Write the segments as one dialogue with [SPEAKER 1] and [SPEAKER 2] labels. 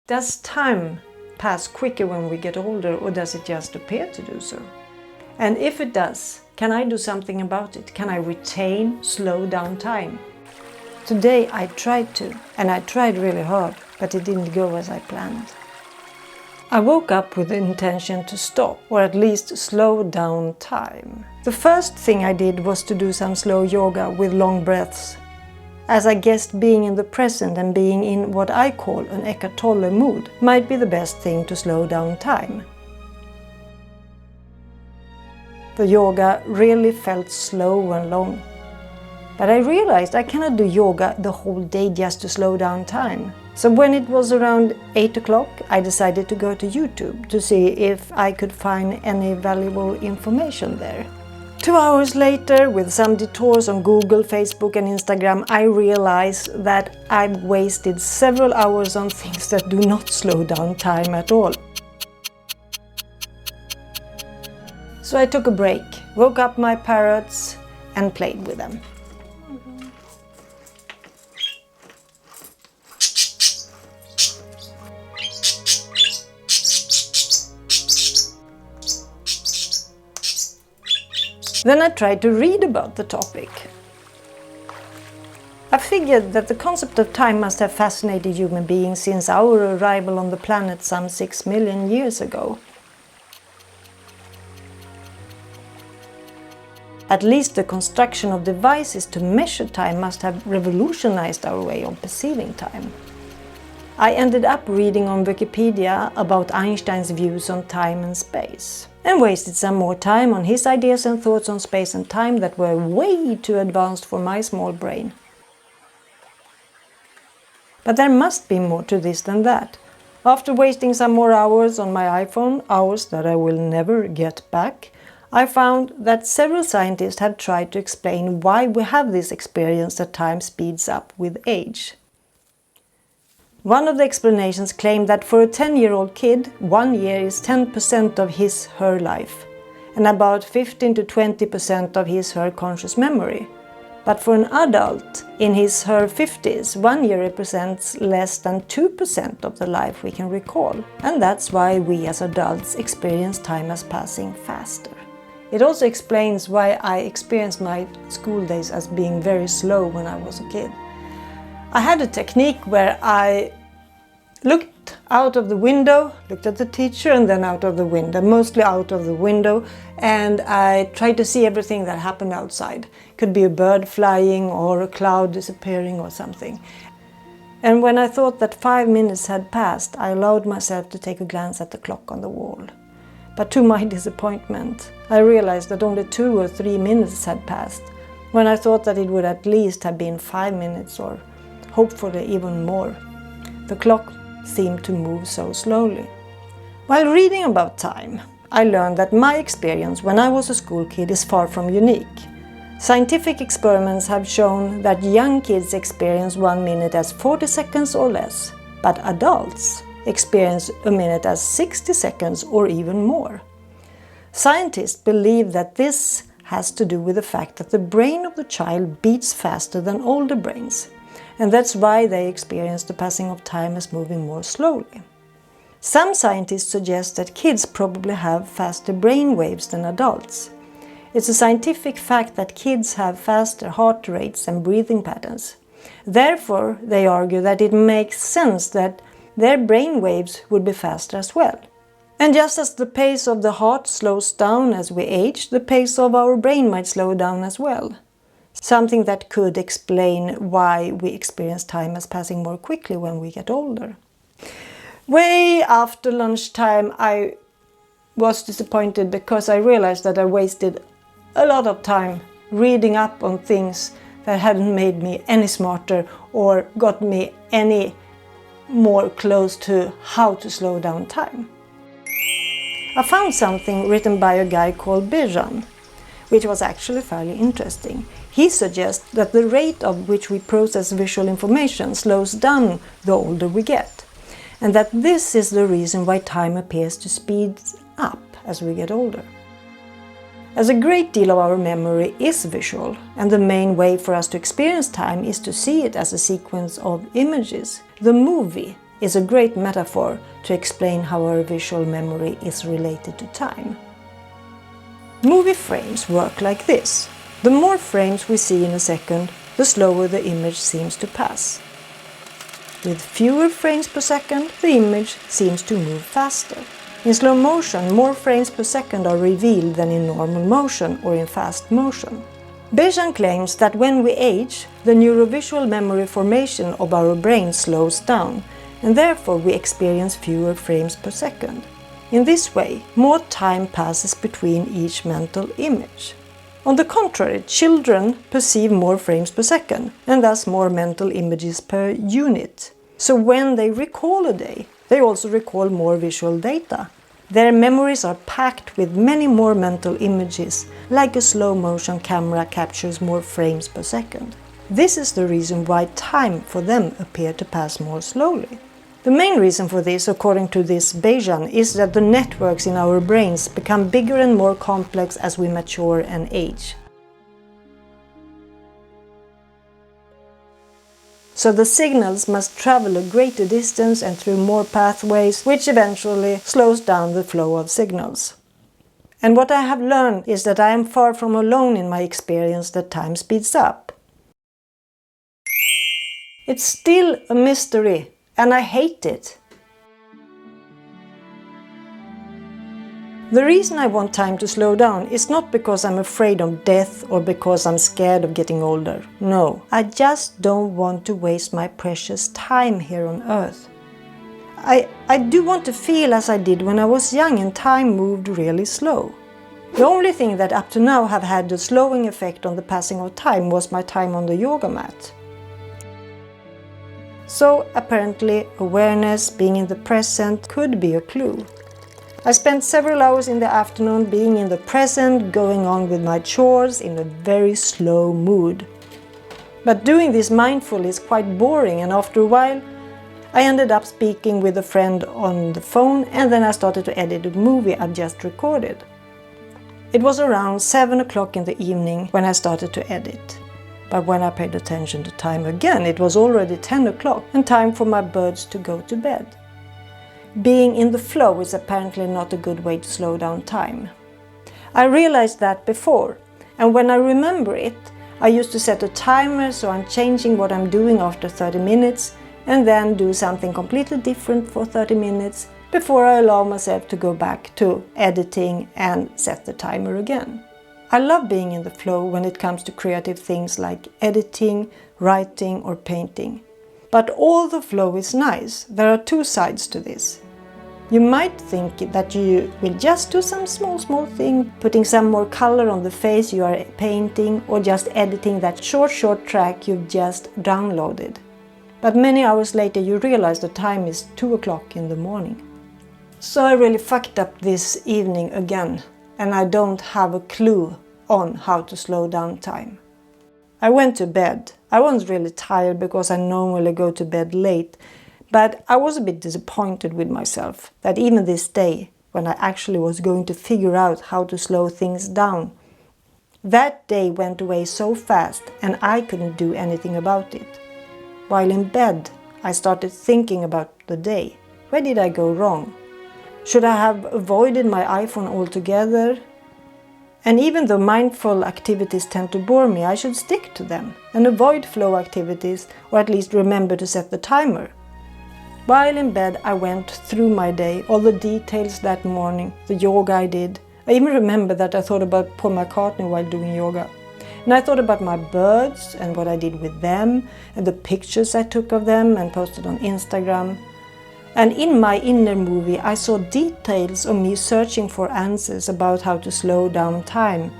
[SPEAKER 1] Does time pass quicker when we get older, or does it just appear to do so? And if it does, can I do something about it? Can I retain, slow down time? Today I tried to, and I tried really hard, but it didn't go as I planned. I woke up with the intention to stop, or at least slow down time. The first thing I did was to do some slow yoga with long breaths, as I guessed being in the present and being in what I call an Eckhart Tolle mood might be the best thing to slow down time. The yoga really felt slow and long. But I realized I cannot do yoga the whole day just to slow down time. So when it was around 8 o'clock, I decided to go to YouTube to see if I could find any valuable information there. 2 hours later, with some detours on Google, Facebook and Instagram, I realized that I've wasted several hours on things that do not slow down time at all. So I took a break, woke up my parrots and played with them. Then I tried to read about the topic. I figured that the concept of time must have fascinated human beings since our arrival on the planet some 6 million years ago. At least the construction of devices to measure time must have revolutionized our way of perceiving time. I ended up reading on Wikipedia about Einstein's views on time and space, and wasted some more time on his ideas and thoughts on space and time that were way too advanced for my small brain. But there must be more to this than that. After wasting some more hours on my iPhone, hours that I will never get back, I found that several scientists have tried to explain why we have this experience that time speeds up with age. One of the explanations claimed that for a 10-year-old kid, 1 year is 10% of his/her life, and about 15 to 20% of his/her conscious memory. But for an adult in his/her 50s, 1 year represents less than 2% of the life we can recall. And that's why we as adults experience time as passing faster. It also explains why I experienced my school days as being very slow when I was a kid. I had a technique where I looked out of the window, looked at the teacher and then out of the window, mostly out of the window, and I tried to see everything that happened outside. It could be a bird flying or a cloud disappearing or something. And when I thought that 5 minutes had passed, I allowed myself to take a glance at the clock on the wall. But to my disappointment, I realized that only 2 or 3 minutes had passed, when I thought that it would at least have been 5 minutes or hopefully even more. The clock seemed to move so slowly. While reading about time, I learned that my experience when I was a school kid is far from unique. Scientific experiments have shown that young kids experience 1 minute as 40 seconds or less, but adults experience a minute as 60 seconds or even more. Scientists believe that this has to do with the fact that the brain of the child beats faster than older brains, and that's why they experience the passing of time as moving more slowly. Some scientists suggest that kids probably have faster brain waves than adults. It's a scientific fact that kids have faster heart rates and breathing patterns. Therefore, they argue that it makes sense that their brain waves would be faster as well. And just as the pace of the heart slows down as we age, the pace of our brain might slow down as well. Something that could explain why we experience time as passing more quickly when we get older. Way after lunchtime, I was disappointed because I realized that I wasted a lot of time reading up on things that hadn't made me any smarter or got me any more close to how to slow down time. I found something written by a guy called Bijan, which was actually fairly interesting. He suggests that the rate of which we process visual information slows down the older we get, and that this is the reason why time appears to speed up as we get older. As a great deal of our memory is visual, and the main way for us to experience time is to see it as a sequence of images, the movie is a great metaphor to explain how our visual memory is related to time. Movie frames work like this. The more frames we see in a second, the slower the image seems to pass. With fewer frames per second, the image seems to move faster. In slow motion, more frames per second are revealed than in normal motion or in fast motion. Bayesian claims that when we age, the neurovisual memory formation of our brain slows down, and therefore we experience fewer frames per second. In this way, more time passes between each mental image. On the contrary, children perceive more frames per second, and thus more mental images per unit. So when they recall a day, they also recall more visual data. Their memories are packed with many more mental images, like a slow-motion camera captures more frames per second. This is the reason why time for them appears to pass more slowly. The main reason for this, according to this Bayesian, is that the networks in our brains become bigger and more complex as we mature and age. So the signals must travel a greater distance and through more pathways, which eventually slows down the flow of signals. And what I have learned is that I am far from alone in my experience that time speeds up. It's still a mystery, and I hate it. The reason I want time to slow down is not because I'm afraid of death or because I'm scared of getting older. No, I just don't want to waste my precious time here on Earth. I do want to feel as I did when I was young and time moved really slow. The only thing that up to now have had a slowing effect on the passing of time was my time on the yoga mat. So apparently awareness, being in the present, could be a clue. I spent several hours in the afternoon being in the present, going on with my chores in a very slow mood. But doing this mindfully is quite boring, and after a while I ended up speaking with a friend on the phone, and then I started to edit a movie I'd just recorded. It was around 7 o'clock in the evening when I started to edit. But when I paid attention to time again, it was already 10 o'clock and time for my birds to go to bed. Being in the flow is apparently not a good way to slow down time. I realized that before, and when I remember it, I used to set a timer so I'm changing what I'm doing after 30 minutes and then do something completely different for 30 minutes before I allow myself to go back to editing and set the timer again. I love being in the flow when it comes to creative things like editing, writing or painting. But although flow is nice, there are two sides to this. You might think that you will just do some small thing, putting some more color on the face you are painting or just editing that short track you've just downloaded. But many hours later you realize the time is 2 o'clock in the morning. So I really fucked up this evening again, and I don't have a clue on how to slow down time. I went to bed. I was really tired because I normally go to bed late, but I was a bit disappointed with myself that even this day, when I actually was going to figure out how to slow things down, that day went away so fast and I couldn't do anything about it. While in bed, I started thinking about the day. Where did I go wrong? Should I have avoided my iPhone altogether? And even though mindful activities tend to bore me, I should stick to them and avoid flow activities, or at least remember to set the timer. While in bed, I went through my day, all the details that morning, the yoga I did. I even remember that I thought about Paul McCartney while doing yoga. And I thought about my birds and what I did with them, and the pictures I took of them and posted on Instagram. And in my inner movie, I saw details of me searching for answers about how to slow down time.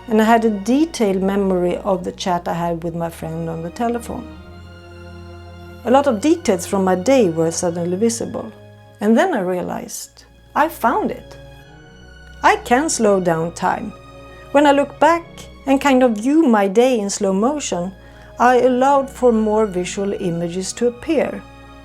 [SPEAKER 1] And I had a detailed memory of the chat I had with my friend on the telephone. A lot of details from my day were suddenly visible. And then I realized, I found it. I can slow down time. When I look back and kind of view my day in slow motion, I allowed for more visual images to appear.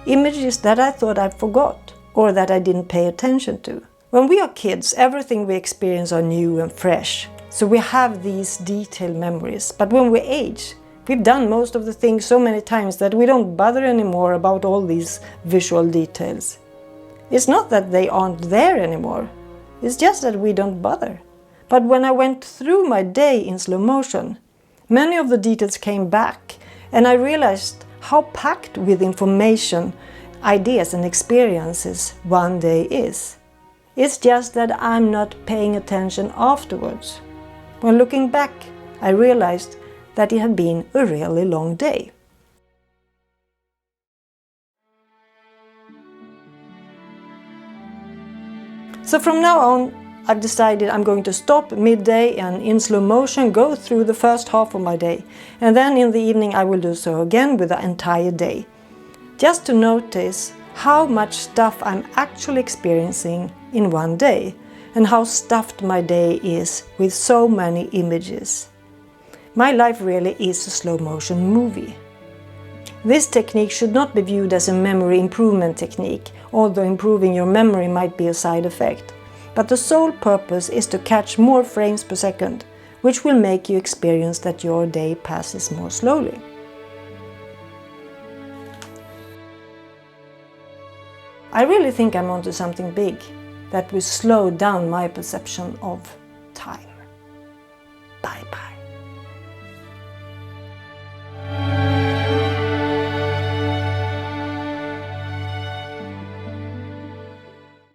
[SPEAKER 1] Images that I thought I forgot or that I didn't pay attention to. When we are kids, everything we experience are new and fresh. So we have these detailed memories. But when we age, We've done most of the things so many times that we don't bother anymore about all these visual details. It's not that they aren't there anymore, it's just that we don't bother. But when I went through my day in slow motion, many of the details came back, and I realized how packed with information, ideas and experiences one day is. It's just that I'm not paying attention afterwards. When looking back, I realized that it had been a really long day. So from now on, I've decided I'm going to stop midday and in slow motion go through the first half of my day, and then in the evening I will do so again with the entire day. Just to notice how much stuff I'm actually experiencing in one day, and how stuffed my day is with so many images. My life really is a slow motion movie. This technique should not be viewed as a memory improvement technique, although improving your memory might be a side effect. But the sole purpose is to catch more frames per second, which will make you experience that your day passes more slowly. I really think I'm onto something big that will slow down my perception of